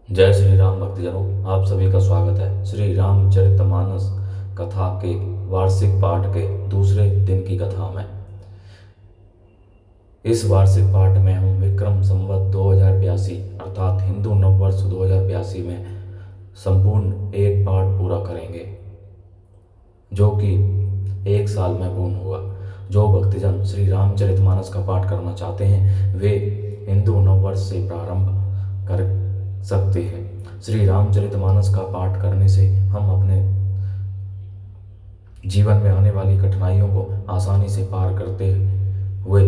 जय श्री राम भक्तजनों, आप सभी का स्वागत है श्री रामचरितमानस कथा के वार्षिक पाठ के दूसरे दिन की कथा में। इस वार्षिक पाठ में हम विक्रम संवत 2082 अर्थात हिंदू नववर्ष 2082 में संपूर्ण एक पाठ पूरा करेंगे, जो कि एक साल में पूर्ण होगा। जो भक्तजन श्री रामचरितमानस का पाठ करना चाहते हैं वे हिंदू नववर्ष से प्रारंभ कर सकते हैं। श्री रामचरितमानस का पाठ करने से हम अपने जीवन में आने वाली कठिनाइयों को आसानी से पार करते हुए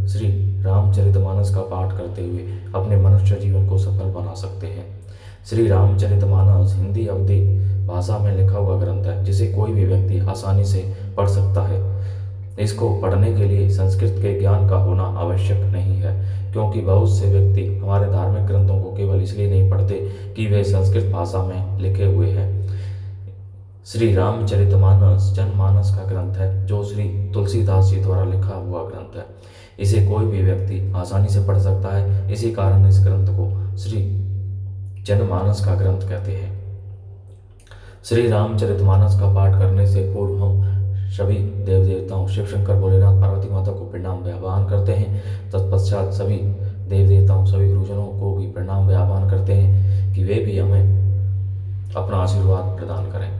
श्री रामचरितमानस का पाठ करते हुए अपने मनुष्य जीवन को सफल बना सकते हैं। श्री रामचरितमानस हिंदी अवधी भाषा में लिखा हुआ ग्रंथ है, जिसे कोई भी व्यक्ति आसानी से पढ़ सकता है। इसको पढ़ने के लिए संस्कृत के ज्ञान का होना आवश्यक नहीं है, क्योंकि बहुत से व्यक्ति हमारे धार्मिक ग्रंथों को केवल इसलिए नहीं पढ़ते कि वे संस्कृत भाषा में लिखे हुए हैं। श्री रामचरितमानस जनमानस का ग्रंथ है, जो श्री तुलसीदास जी द्वारा लिखा हुआ ग्रंथ है। इसे कोई भी व्यक्ति आसानी से पढ़ सकता है। इसी कारण इस ग्रंथ को श्री जनमानस का ग्रंथ कहते हैं। श्री रामचरितमानस का पाठ करने से पूर्व हम सभी देव देवताओं शिव शंकर भोलेनाथ पार्वती माता को प्रणाम व आह्वान करते हैं। तत्पश्चात सभी देव देवताओं सभी गुरुजनों को भी प्रणाम व आह्वान करते हैं कि वे भी हमें अपना आशीर्वाद प्रदान करें।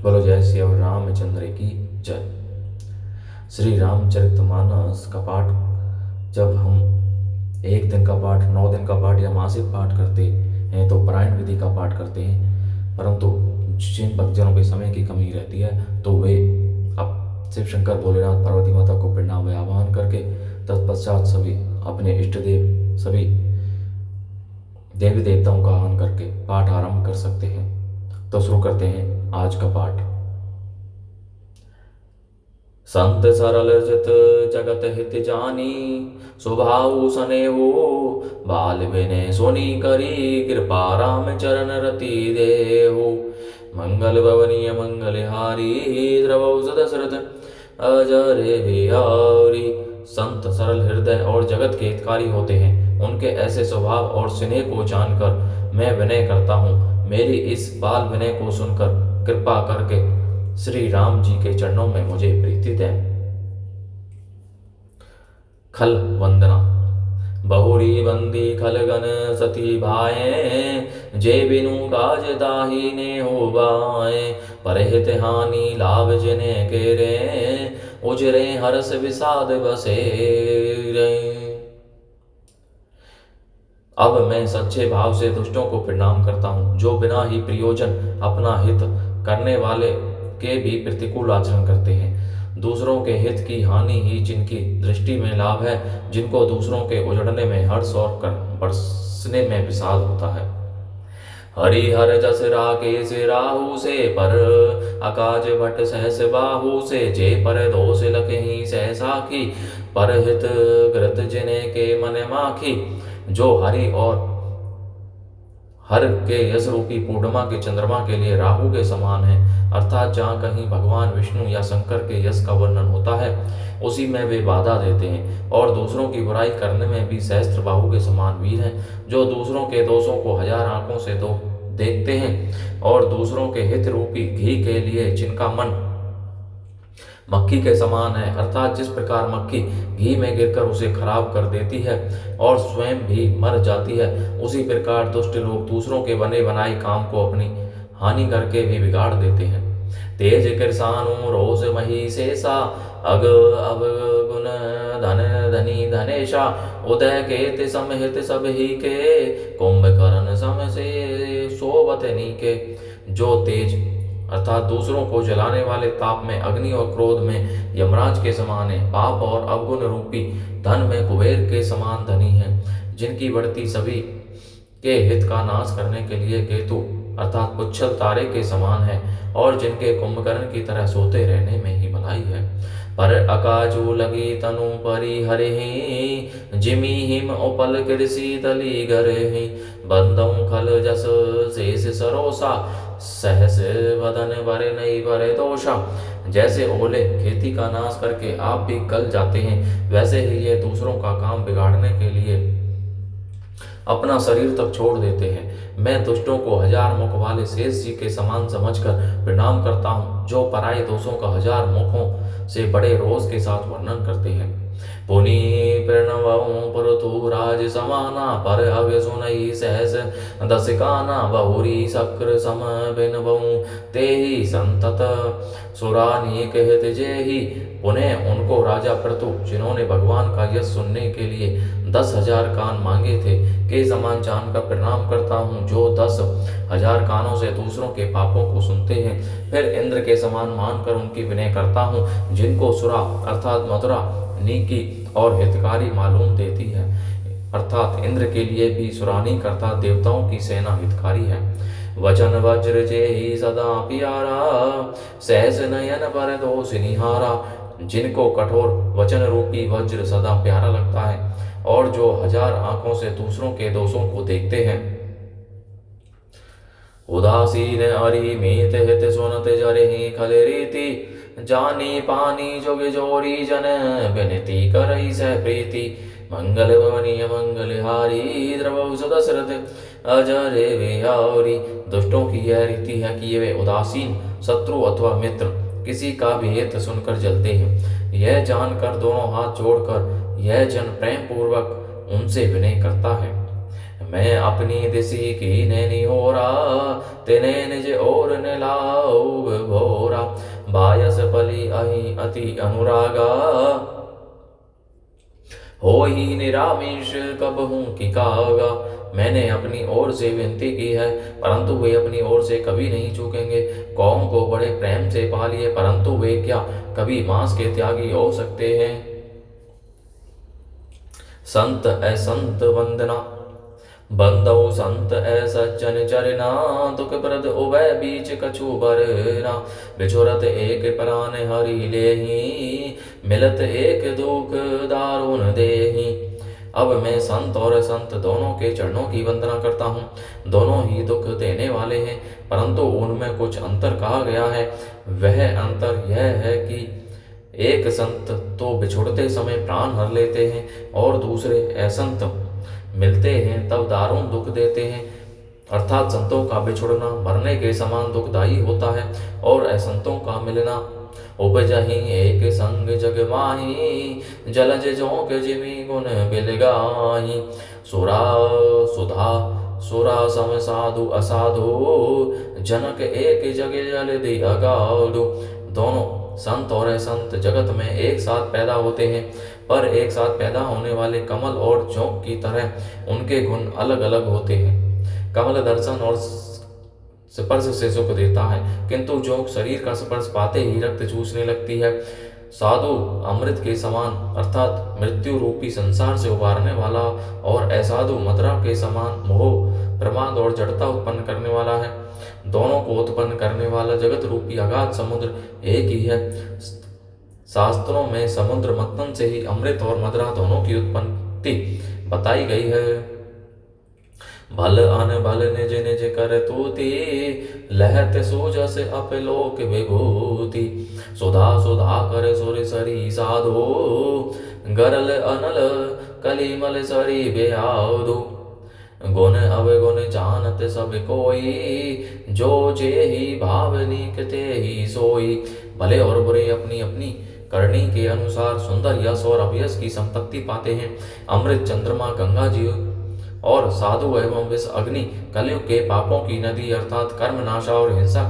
बोलो जय श्री रामचंद्र की जय। श्री रामचरितमानस का पाठ जब हम एक दिन का पाठ, 9 दिन का पाठ या मासिक पाठ करते हैं तो पारायण विधि का पाठ करते हैं, परंतु जिन भक्तजनों के समय की कमी रहती है तो वे अब शिव शंकर भोलेनाथ पार्वती माता को प्रणाम व आह्वान करके तत्पश्चात सभी अपने इष्ट देव सभी देवी देवताओं का आह्वान करके पाठ आरंभ कर सकते हैं। तो शुरू करते हैं आज का पाठ। संत सरल जित जगत हित जानी, स्वभाव सने हो बाल विनय सोनी करी, कृपा राम चरण रति देहो। मंगल भवनीय मंगलहारी, द्रवौ दशरथ अजरे बिहारी। संत सरल हृदय और जगत के हितकारी होते हैं। उनके ऐसे स्वभाव और स्नेह को जानकर मैं विनय करता हूँ। मेरी इस बाल विनय को सुनकर कृपा करके श्री राम जी के चरणों में मुझे प्रीति दें। खल वंदना। बहुरी बंदी खलगन सती भाए, जे बिनु काज ताही ने हो बाए। परहित हानि लाभ जिने के रे, उजरे हर्ष विषाद बसे रे। अब मैं सच्चे भाव से दुष्टों को प्रणाम करता हूँ, जो बिना ही प्रयोजन अपना हित करने वाले के भी प्रतिकूल आचरण करते हैं। दूसरों के हित की हानि ही जिनकी दृष्टि में लाभ है, जिनको दूसरों के उजड़ने में हर्ष और बरसने में विषाद होता है। हरिहर जस राकेश राहु से, पर अकाज भट्ट सहस बाहु से। जे पर दोष लखहि सहसाखी, पर हित कृत जिने के मन माखी। जो हरि और हर के यश रूपी पूर्णिमा के चंद्रमा के लिए राहु के समान है, अर्थात जहाँ कहीं भगवान विष्णु या शंकर के यश का वर्णन होता है उसी में वे बाधा देते हैं। और दूसरों की बुराई करने में भी सहस्त्र बाहु के समान वीर हैं, जो दूसरों के दोषों को 1000 आंखों से देखते हैं। और दूसरों के हित रूपी घी के लिए जिनका मन मक्खी के समान है, अर्थात जिस प्रकार मक्खी घी में गिरकर उसे खराब कर देती है और स्वयं भी मर जाती है, उसी प्रकार दुष्ट लोग दूसरों के बने बनाए काम को अपनी हानि करके भी बिगाड़ देते हैं। तेज कृषाणु रोष मही शेषा, अग अब गुण धन धनी धनेशा। उदय केत समहित सब ही के, कुंभकर्ण सम से सोवत नीके। जो तेज अर्थात दूसरों को जलाने वाले ताप में अग्नि और क्रोध में यमराज के समान है, पाप और अवगुण रूपी धन में कुबेर के समान धनी है, जिनकी बढ़ती सभी के हित का नाश करने के लिए केतु अर्थात पुच्छल तारे के समान है, और जिनके कुंभकर्ण की तरह सोते रहने में ही भलाई है। पर अकाजू लगी तनु परि हरिहि, जिमी हिम उपल कृषि तली गरहि। बंदऊ खल जस शेष सरोसा, सहस वदन बरे नहीं बरे दोषा। जैसे ओले खेती का नाश करके आप भी गल जाते हैं, वैसे ही ये दूसरों का काम बिगाड़ने के लिए अपना शरीर तक छोड़ देते हैं। मैं दुष्टों को हजार मुख वाले शेष जी के समान समझकर प्रणाम करता हूँ, जो पराये दोषों का हजार मुखों से बड़े रोष के साथ वर्णन करते हैं। पुनि प्रणवं पुरतु राज समाना, पर अग सुनई सहस दसिकाना, बहुरी शक्र सम बिनबऊ ते ही संतत सुरानी कहत जेहि। पुनः उनको राजा प्रतु, जिन्होंने भगवान का यश सुनने के लिए 10,000 कान मांगे थे, के समान जानकर प्रणाम करता हूँ, जो 10,000 कानों से दूसरों के पापों को सुनते हैं। फिर इंद्र के समान मानकर उनकी विनय करता हूँ, जिनको सुरा अर्थात मथुरा नीकी और हितकारी मालूम देती है, अर्थात इंद्र के लिए भी सुरानी करता देवताओं की सेना हितकारी है। वचन वज्र जे ही सदा प्यारा, सहस नयन पर दोष निहारा। जिनको कठोर वचन रूपी वज्र सदा प्यारा लगता है और जो 1000 आंखों से दूसरों के दोषों को देखते हैं। उदासीन अरि मीत हित सुनत जरहि खल रीति, जानी पानी जोग जोरी जन विनती करई सह प्रीति। मंगल भवनीय मंगलहारी, द्रवौ सदशरथ अजरे विहारी। दुष्टों की यह रीति है कि वे उदासीन शत्रु अथवा मित्र किसी का भी हित सुनकर जलते हैं। यह जानकर दोनों हाथ जोड़कर यह जन प्रेम पूर्वक उनसे विनय करता है। मैं अपनी दिशी की नैनी हो रहा, तेने निज और निलाओ भोरा। बायस पली अहि अति अनुरागा, हो ही निरामिष कब हूं कि कागा। मैंने अपनी ओर से विनती की है, परंतु वे अपनी ओर से कभी नहीं चूकेंगे। कौम को बड़े प्रेम से पालिए, परंतु वे क्या कभी मांस के त्यागी हो सकते हैं। संत असंत वंदना, बंदौ संत सज्जन चरना। दुख प्रद उभय बीच कछु बरना, बिछुरत एक प्राण हरि लेहि। मिलत एक दुख दारुण देहि। अब मैं संत और संत दोनों के चरणों की वंदना करता हूँ। दोनों ही दुख देने वाले हैं, परंतु उनमें कुछ अंतर कहा गया है। वह अंतर यह है कि एक संत तो बिछुड़ते समय प्राण हर लेते हैं और दूसरे असंत मिलते हैं तब दारुण दुख देते हैं। अर्थात संतों का बिछुड़ना मरने के समान दुखदायी होता है और असंतों का मिलना उपजहि एक संग जग माही। जलज जोंक जिमि गुण बिलगाही। सुरा सुधा सुरा सम साधु असाधु, जनक एक जग जल दी अगाधु। दोनों संत और असंत जगत में एक साथ पैदा होते हैं, पर एक साथ पैदा होने वाले कमल और जोंक की तरह उनके गुण अलग अलग होते हैं। कमल दर्शन और स्पर्श से सुख देता है, किंतु जोंक शरीर का स्पर्श पाते ही रक्त चूसने लगती है। साधु अमृत के समान अर्थात मृत्यु रूपी संसार से उबारने वाला और असाधु मदरा के समान मोह प्रमाद और जड़ता उत्पन्न करने वाला है। दोनों को उत्पन्न करने वाला जगत रूपी अगाध समुद्र एक ही है। शास्त्रों में समुद्र मंथन से ही अमृत और मदरा दोनों की उत्पत्ति बताई गई है। भल अन भल निज निज कर तूती, लहत सूजस अपलोक विभूति। सुधा सुधा कर सुर सरी साधु, गरल अनल कलिमल सरी बेआधु। गुण अवगुण जानत सब कोई, जो जे ही भावनिक ते ही सोई। भले और बुरे अपनी अपनी करनी के अनुसार सुंदर यश और अभयस की संपत्ति पाते हैं। अमृत चंद्रमा गंगा जी और साधु एवं विष अग्नि कलयुग के पापों की नदी अर्थात कर्म नाशा और हिंसा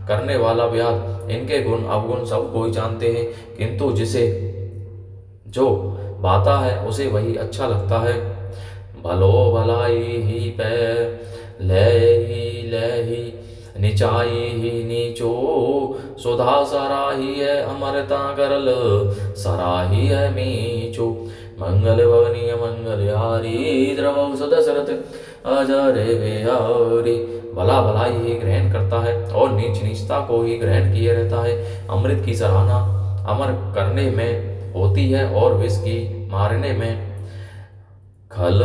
करने वाला व्याध, इनके गुण अवगुण सब कोई जानते हैं, किंतु जिसे जो भाता है उसे वही अच्छा लगता है। भलो भलाई ही पै लही निचाई ही नीचो, सुधा सराही है अमरता करल सराही है मीचो। मंगल भवनीय मंगलहारी, द्रवौ सदशरथ अजरे बिहारी। भला भलाई ही ग्रहण करता है और नीच नीचता को ही ग्रहण किए रहता है। अमृत की सराहना अमर करने में होती है और विष की मारने में। खल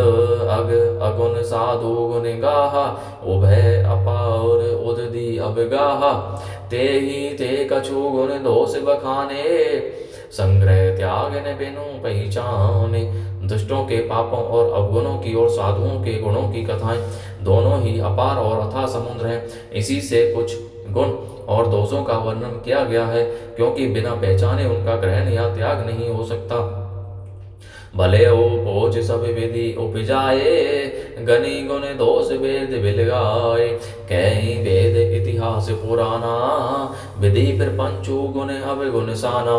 अग अगुन साधु गुण गाहा, उभय अपार उदधि अबगाहा। ते ही ते कछु गुण दोष बखाने, संग्रह त्याग न बिनु पहचाने। दुष्टों के पापों और अवगुणों की और साधुओं के गुणों की कथाएं दोनों ही अपार और अथाह समुद्र हैं। इसी से कुछ गुण और दोषों का वर्णन किया गया है, क्योंकि बिना पहचाने उनका ग्रहण या त्याग नहीं हो सकता। भले ओज सब विधि उपजाए, गनि गुण दोष वेद बिलगाए। कई वेद इतिहास पुराना, विधि फिर पंचु गुण अवगुण साना।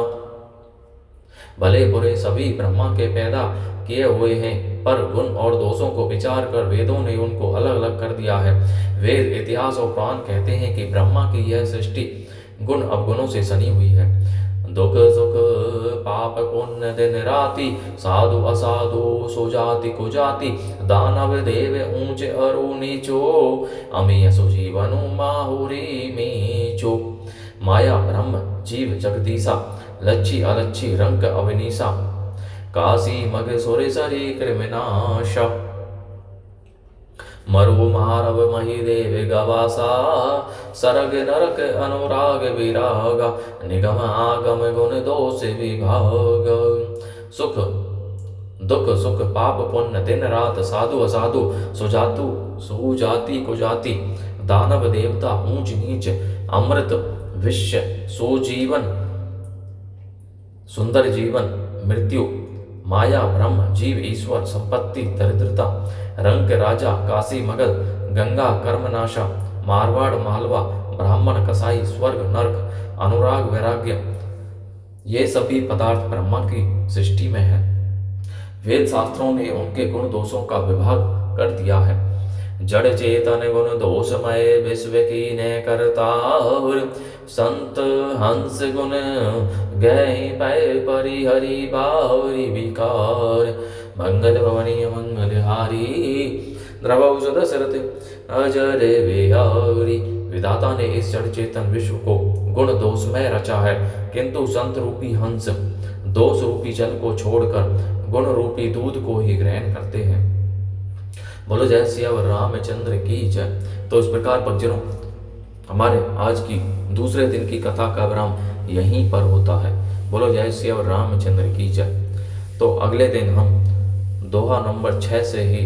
भले बुरे सभी ब्रह्मा के पैदा किए हुए हैं, पर गुण और दोषों को विचार कर वेदों ने उनको अलग अलग कर दिया है। वेद इतिहास और पुराण कहते हैं कि ब्रह्मा की यह सृष्टि गुण अवगुणों से सनी हुई है। दुख सुख पाप पुण्य दिन राति, साधु असाधु सो जाति कुजाति। दानव देव ऊंच अरु नीचो, अमीय सुजीवनु माहुरी मीचो। माया ब्रह्म जीव जगदीसा, लच्छी अलच्छी रंग अवनीसा। काशी मग सुर सरी कृमिनाशा, मरु मारव महिदेव गवासा। सरग नरक अनुराग विरागा, निगम आगम गुण दोष विभाग। सुख दुख सुख पाप पुण्य दिन रात, साधु असाधु सुजातु सुजाति कुजाति। दानव देवता ऊंच नीच, अमृत विश्व सुजीवन सुंदर जीवन मृत्यु। माया ब्रह्म जीव ईश्वर संपत्ति दरिद्रता। रंग राजा काशी मगध गंगा कर्मनाशा। मारवाड़ मालवा ब्राह्मण कसाई स्वर्ग नरक अनुराग वैराग्य। ये सभी पदार्थ ब्रह्मा की सृष्टि में है। वेद शास्त्रों ने उनके गुण दोषों का विभाग कर दिया है। जड़ चेतन गुण दोषमय विश्व की ने करता। संत हंस गुण गए पै परिहरि बावरी विकार। मंगल भवनीय मंगलहारी, द्रवौ दशरथ अजर बिहारी। विधाता ने इस जड़ चेतन विश्व को गुण दोषमय रचा है, किंतु संत रूपी हंस दोष रूपी जल को छोड़कर गुण रूपी दूध को ही ग्रहण करते हैं। बोलो जय श्री रामचंद्र की जय। तो इस प्रकार भक्तजनों, हमारे आज की दूसरे दिन की कथा का विराम यहीं पर होता है। बोलो जय श्री रामचंद्र की जय। तो अगले दिन हम दोहा नंबर 6 से ही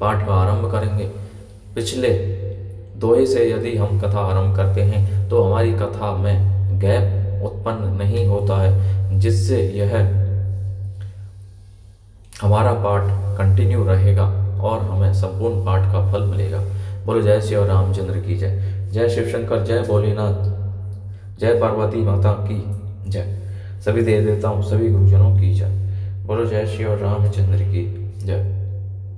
पाठ का आरंभ करेंगे। पिछले दोहे से यदि हम कथा आरंभ करते हैं तो हमारी कथा में गैप उत्पन्न नहीं होता है, जिससे यह हमारा पाठ कंटिन्यू रहेगा और हमें संपूर्ण पाठ का फल मिलेगा। बोलो जय श्री रामचंद्र की जय। जय शिव शंकर, जय भोलेनाथ, जय पार्वती माता की जय। सभी देव देवताओं सभी गुरुजनों की जय। बोलो जय श्री रामचंद्र की जय।